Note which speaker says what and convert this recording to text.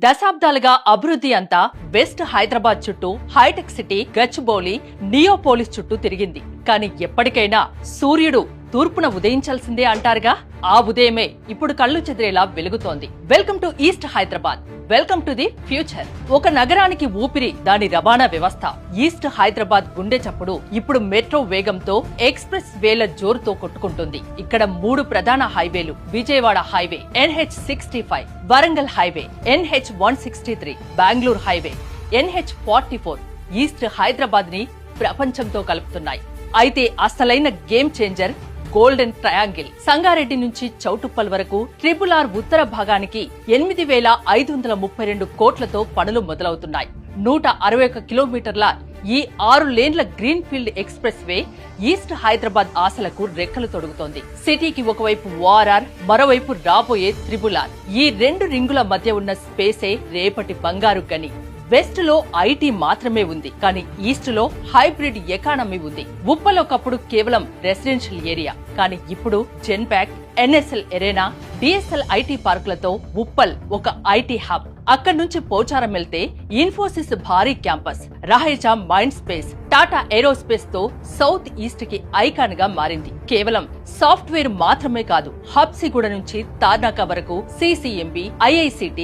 Speaker 1: దశాబ్దాలుగా అభివృద్ధి అంతా వెస్ట్ హైదరాబాద్ చుట్టూ హైటెక్ సిటీ, గచ్చిబౌలి, నియోపోలిస్ చుట్టూ తిరిగింది. కానీ ఎప్పటికైనా సూర్యుడు తూర్పున ఉదయించాల్సిందే అంటారుగా, ఆ ఉదయమే ఇప్పుడు కళ్ళు చెదిరేలా వెలుగుతోంది. Welcome to East Hyderabad, welcome to the future. ఒక నగరానికి ఊపిరి దాని రవాణా వ్యవస్థ. ఈస్ట్ హైదరాబాద్ గుండె చప్పుడు ఇప్పుడు మెట్రో వేగంతో, ఎక్స్ప్రెస్ వేల జోరుతో కొట్టుకుంటుంది. ఇక్కడ 3 ప్రధాన హైవేలు: Vijayawada highway NH65, Warangal highway NH163, Bengaluru highway NH44 East Hyderabad ని ప్రపంచంతో కలుపుతున్నాయి. అయితే అసలైన game changer golden triangle. Sangareddy నుంచి చౌటుప్పల్ వరకు RRR ఉత్తర భాగానికి 8,532 కోట్లతో పనులు మొదలవుతున్నాయి. 161 కిలోమీటర్ల ఈ 6 లేన్ల green field expressway East Hyderabad ఆశలకు రెక్కలు తొడుగుతోంది. సిటీకి ఒకవైపు ORR, మరోవైపు రాబోయే RRR. ఈ 2 రింగుల మధ్య ఉన్న స్పేసే రేపటి బంగారు గని. వెస్ట్ లో ఐటీ మాత్రమే ఉంది, కానీ ఈస్ట్ లో హైబ్రిడ్ ఎకానమీ ఉంది. ఉప్పల్ ఒకప్పుడు కేవలం రెసిడెన్షియల్ ఏరియా, కానీ ఇప్పుడు Genpact, NSL arena, DSL IT పార్కులతో ఉప్పల్ ఒక ఐటీ హబ్. అక్కడి నుంచి పోచారం వెళ్తే ఇన్ఫోసిస్ భారీ campus, Raheja Mindspace, Tata aerospace తో సౌత్ ఈస్ట్ కి ఐకాన్ గా మారింది. కేవలం సాఫ్ట్వేర్ మాత్రమే కాదు, హబ్సిగూడ నుంచి తార్నాక వరకు CCMB, IICT,